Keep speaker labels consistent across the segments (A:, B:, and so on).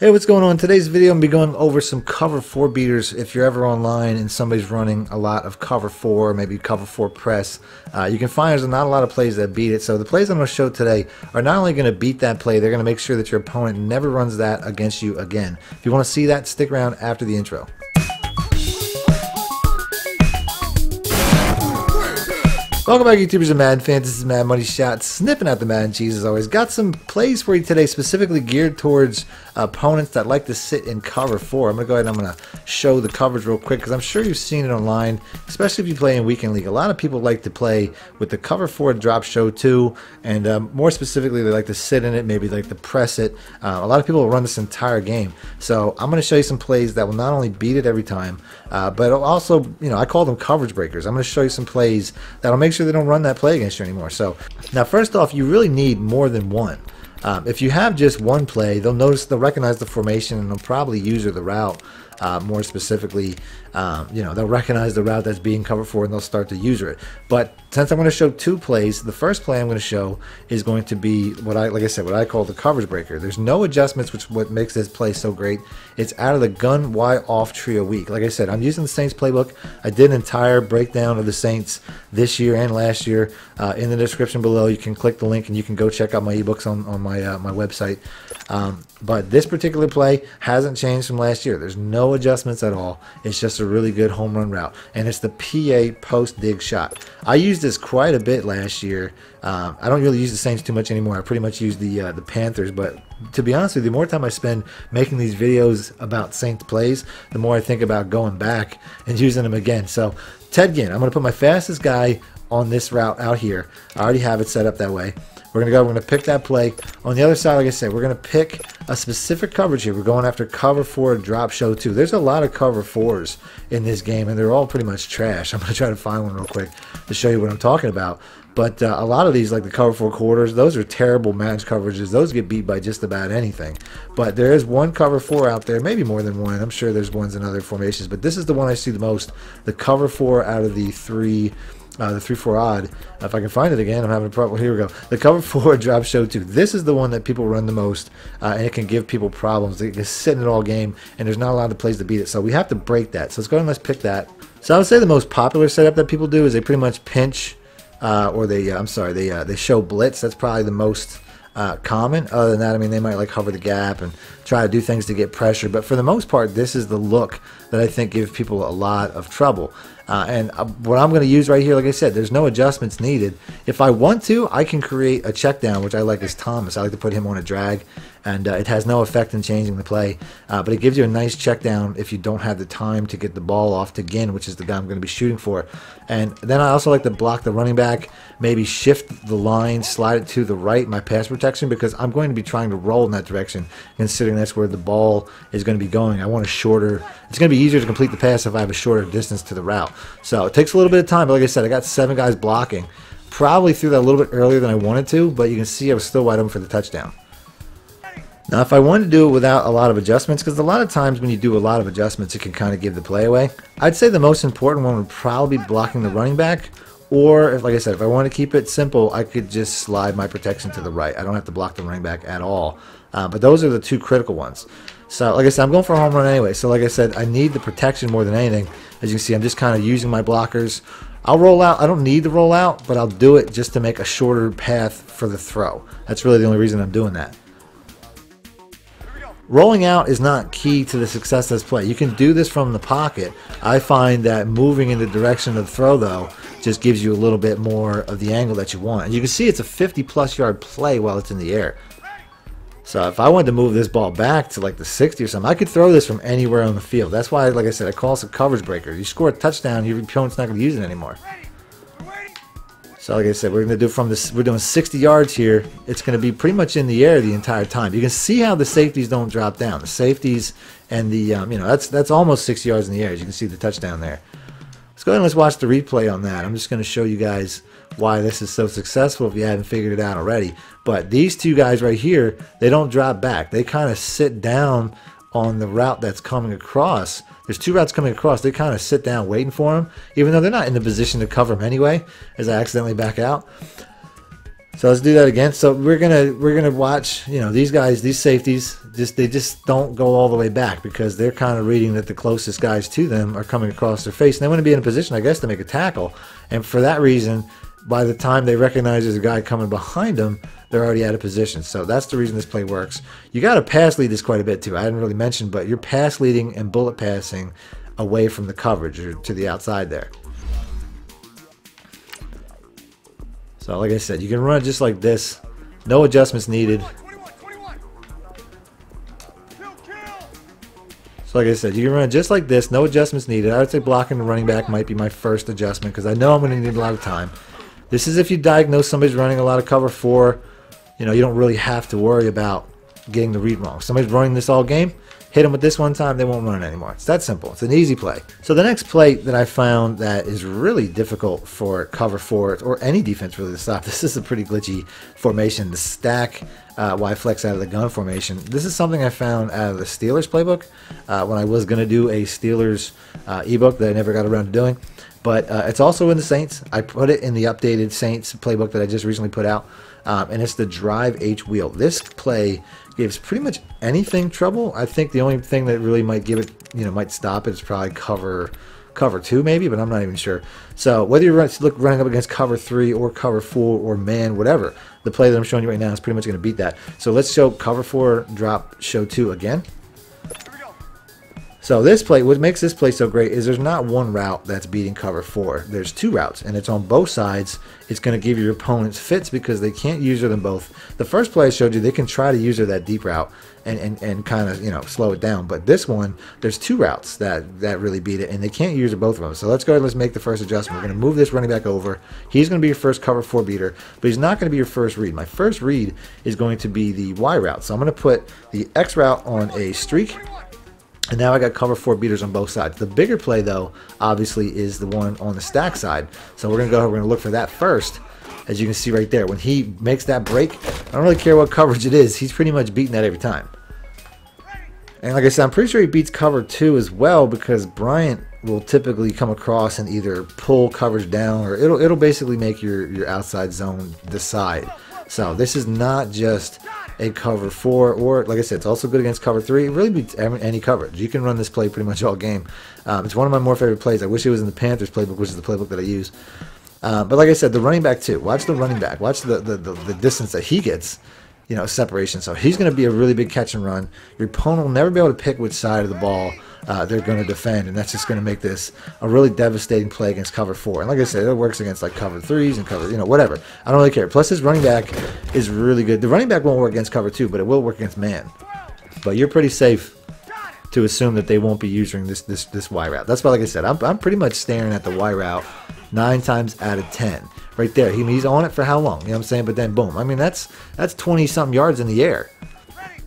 A: Hey, what's going on? In today's video, I'm going to be going over some cover 4 beaters. If you're ever online and somebody's running a lot of cover 4, maybe cover 4 press, you can find there's not a lot of plays that beat it. So the plays I'm going to show today are not only going to beat that play, they're going to make sure that your opponent never runs that against you again. If you want to see that, stick around after the intro. Welcome back, YouTubers and Madden fans. This is Madden Money Shot, snipping out the Madden cheese as always. Got some plays for you today specifically geared towards opponents that like to sit in cover 4. I'm going to go ahead and I'm going to show the coverage real quick because I'm sure you've seen it online, especially if you play in Weekend League. A lot of people like to play with the cover 4 drop show 2, and more specifically, they like to sit in it, maybe like to press it. A lot of people will run this entire game. So I'm going to show you some plays that will not only beat it every time, but it'll also, I call them coverage breakers. I'm going to show you some plays that'll make sure they don't run that play against you anymore. So now, first off, you really need more than one. If you have just one play, they'll recognize the formation and they'll probably use the route. More specifically, they'll recognize the route that's being covered for and they'll start to use it. But since I'm going to show 2 plays, the first play I'm going to show is going to be what I call the coverage breaker. There's no adjustments, which is what makes this play so great. It's out of the gun Y off trio week. Like I said, I'm using the Saints playbook. I did an entire breakdown of the Saints this year and last year in the description below. You can click the link and you can go check out my ebooks on my website. But this particular play hasn't changed from last year. There's no adjustments at all. It's just a really good home run route, and it's the PA post dig shot. I used this quite a bit last year. I don't really use the Saints too much anymore. I pretty much use the Panthers, but to be honest with you, the more time I spend making these videos about Saints plays, the more I think about going back and using them again. So Ted Ginn, I'm going to put my fastest guy on this route out here. I already have it set up that way. We're going to pick that play. On the other side, like I said, we're going to pick a specific coverage here. We're going after cover 4 drop show 2. There's a lot of cover 4s in this game, and they're all pretty much trash. I'm going to try to find one real quick to show you what I'm talking about. But a lot of these, like the cover 4 quarters, those are terrible match coverages. Those get beat by just about anything. But there is one cover 4 out there, maybe more than one. I'm sure there's ones in other formations, but this is the one I see the most. The cover 4 out of the 3-4 odd. If I can find it again, I'm having a problem. Here we go. The cover 4 drop show 2. This is the one that people run the most, and it can give people problems. They just sit in it all game, and there's not a lot of plays to beat it. So we have to break that. So let's go ahead and let's pick that. So I would say the most popular setup that people do is they pretty much pinch, or they show blitz. That's probably the most common. Other than that, I mean, they might like hover the gap and try to do things to get pressure. But for the most part, this is the look that I think gives people a lot of trouble. And what I'm going to use right here, like I said, there's no adjustments needed. If I want to, I can create a check down, which I like is Thomas. I like to put him on a drag, and it has no effect in changing the play. But it gives you a nice check down if you don't have the time to get the ball off to Ginn, which is the guy I'm going to be shooting for. And then I also like to block the running back, maybe shift the line, slide it to the right, my pass protection, because I'm going to be trying to roll in that direction, considering that's where the ball is going to be going. I want a shorter, it's going to be easier to complete the pass if I have a shorter distance to the route. So it takes a little bit of time, but like I said, I got 7 guys blocking. Probably threw that a little bit earlier than I wanted to, but you can see I was still wide open for the touchdown. Now, if I wanted to do it without a lot of adjustments, because a lot of times when you do a lot of adjustments, it can kind of give the play away. I'd say the most important one would probably be blocking the running back, or if, like I said, if I want to keep it simple, I could just slide my protection to the right. I don't have to block the running back at all. But those are the 2 critical ones. So, like I said, I'm going for a home run anyway. So, like I said, I need the protection more than anything. As you can see, I'm just kind of using my blockers. I'll roll out. I don't need to roll out, but I'll do it just to make a shorter path for the throw. That's really the only reason I'm doing that. Rolling out is not key to the success of this play. You can do this from the pocket. I find that moving in the direction of the throw, though, just gives you a little bit more of the angle that you want. And you can see it's a 50-plus yard play while it's in the air. So if I wanted to move this ball back to like the 60 or something, I could throw this from anywhere on the field. That's why, like I said, I call this a coverage breaker. You score a touchdown, your opponent's not going to use it anymore. So like I said, we're going to do from this. We're doing 60 yards here. It's going to be pretty much in the air the entire time. You can see how the safeties don't drop down. The safeties and the that's almost 60 yards in the air. As you can see the touchdown there. Let's go ahead and let's watch the replay on that. I'm just going to show you guys why this is so successful if you haven't figured it out already. But these 2 guys right here, they don't drop back. They kind of sit down on the route that's coming across. There's 2 routes coming across. They kind of sit down waiting for them, even though they're not in the position to cover them anyway, as I accidentally back out. So So let's do that again. So we're gonna watch, you know, these guys, these safeties, they just don't go all the way back because they're kind of reading that the closest guys to them are coming across their face, and they want to be in a position, I guess, to make a tackle. And for that reason, by the time they recognize there's a guy coming behind them, they're already out of position. So that's the reason this play works. You got to pass lead this quite a bit too. I hadn't really mentioned, but you're pass leading and bullet passing away from the coverage or to the outside there. So like I said, you can run it just like this. No adjustments needed. So like I said, you can run it just like this. No adjustments needed. I would say blocking the running back might be my first adjustment because I know I'm going to need a lot of time. This is if you diagnose somebody's running a lot of cover 4. You know, you don't really have to worry about getting the read wrong. Somebody's running this all game. Hit them with this one time, they won't run it anymore. It's that simple. It's an easy play. So the next play that I found that is really difficult for cover 4 or any defense really to stop. This is a pretty glitchy formation. The stack Y flex out of the gun formation. This is something I found out of the Steelers playbook when I was going to do a Steelers ebook that I never got around to doing. But it's also in the Saints. I put it in the updated Saints playbook that I just recently put out. And it's the drive H wheel. This play gives pretty much anything trouble. I think the only thing that really might give it, you know, might stop it is probably cover 2 maybe, but I'm not even sure. So whether you're running up against cover 3 or cover 4 or man, whatever, the play that I'm showing you right now is pretty much going to beat that. So let's show cover 4 drop show 2 again. So this play, what makes this play so great is there's not one route that's beating cover 4. There's 2 routes, and it's on both sides. It's going to give your opponents fits because they can't use them both. The first play I showed you, they can try to use that deep route and kind of, you know, slow it down. But this one, there's 2 routes that really beat it, and they can't use both of them. So let's go ahead and let's make the first adjustment. We're going to move this running back over. He's going to be your first cover 4 beater, but he's not going to be your first read. My first read is going to be the Y route. So I'm going to put the X route on a streak. And now I got cover 4 beaters on both sides. The bigger play, though, obviously, is the one on the stack side. So we're going to go ahead, we're going to look for that first. As you can see right there, when he makes that break, I don't really care what coverage it is. He's pretty much beating that every time. And like I said, I'm pretty sure he beats cover 2 as well because Bryant will typically come across and either pull coverage down or it'll basically make your outside zone decide. So this is not just a cover 4, or like I said, it's also good against cover 3. It really beats any coverage. You can run this play pretty much all game. It's one of my more favorite plays. I wish it was in the Panthers playbook, which is the playbook that I use. But like I said, the running back too. Watch the running back. Watch the distance that he gets, you know, separation. So he's going to be a really big catch and run. Your opponent will never be able to pick which side of the ball they're going to defend, and that's just going to make this a really devastating play against cover 4. And like I said, it works against like cover 3s and cover, you know, whatever. I don't really care. Plus, his running back is really good. The running back won't work against cover 2, but it will work against man. But you're pretty safe to assume that they won't be using this Y route. That's why, like I said, I'm pretty much staring at the Y route 9 times out of 10. Right there. He's on it for how long? You know what I'm saying? But then boom. I mean, that's 20-something yards in the air.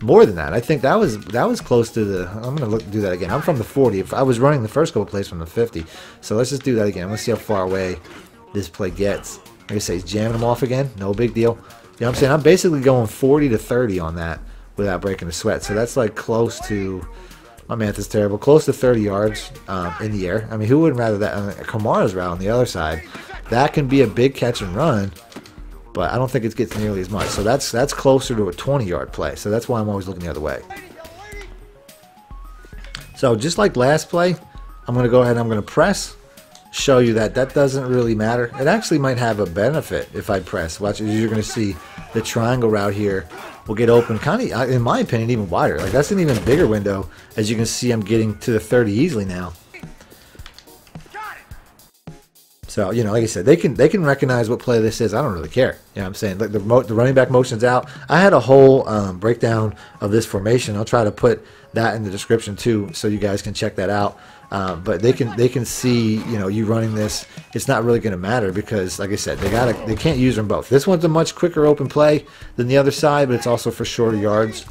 A: More than that. I think that was close to the. I'm gonna do that again. I'm from the 40. If I was running the first couple plays from the 50, so let's just do that again. Let's see how far away this play gets. Like I say, he's jamming them off again. No big deal. You know what I'm saying? I'm basically going 40 to 30 on that without breaking a sweat. So that's like close to. My math is terrible. Close to 30 yards in the air. I mean, who wouldn't rather that? Kamara's route on the other side. That can be a big catch and run. But I don't think it gets nearly as much. So that's closer to a 20-yard play. So that's why I'm always looking the other way. So just like last play, I'm going to go ahead and I'm going to press. Show you that doesn't really matter. It actually might have a benefit if I press. Watch, you're going to see the triangle route here will get open kind of, in my opinion, even wider. Like that's an even bigger window. As you can see, I'm getting to the 30 easily now. So, you know, like I said, they can recognize what play this is. I don't really care. You know what I'm saying? Like the running back motion's out. I had a whole breakdown of this formation. I'll try to put that in the description too so you guys can check that out. But they can see, you know, you running this. It's not really going to matter because, like I said, they can't use them both. This one's a much quicker open play than the other side, but it's also for shorter yards.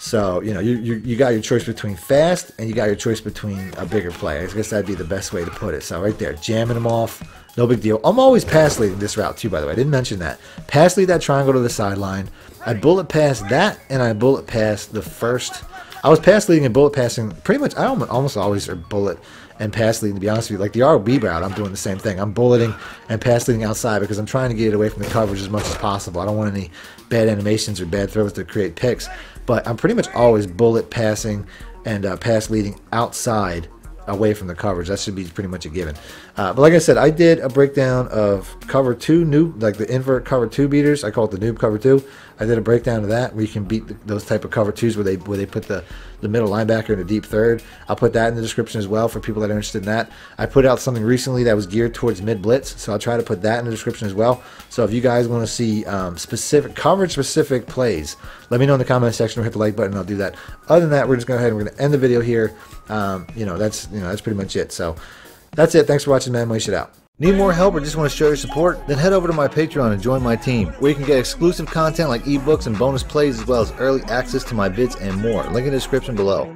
A: So, you know, you got your choice between fast and you got your choice between a bigger play. I guess that'd be the best way to put it. So right there, jamming them off, no big deal. I'm always pass leading this route too, by the way. I didn't mention that. Pass lead that triangle to the sideline. I bullet past that, and I bullet past the first. I was pass leading and bullet passing pretty much. I almost always are bullet and pass leading, to be honest with you. Like the RB route, I'm doing the same thing. I'm bulleting and pass leading outside because I'm trying to get it away from the coverage as much as possible. I don't want any bad animations or bad throws to create picks. But I'm pretty much always bullet passing and pass leading outside away from the coverage. That should be pretty much a given. But like I said, I did a breakdown of cover 2 noob, like the invert cover 2 beaters. I call it the noob cover 2. I did a breakdown of that where you can beat those type of cover 2s where they put the middle linebacker in a deep third. I'll put that in the description as well for people that are interested in that. I put out something recently that was geared towards mid blitz, so I'll try to put that in the description as well. So if you guys want to see specific coverage specific plays, let me know in the comment section or hit the like button and I'll do that. Other than that, we're just going to go ahead and we're going to end the video here. That's pretty much it. So that's it. Thanks for watching, man. Money Shot out. Need more help or just want to show your support? Then head over to my Patreon and join my team, where you can get exclusive content like ebooks and bonus plays, as well as early access to my vids and more. Link in the description below.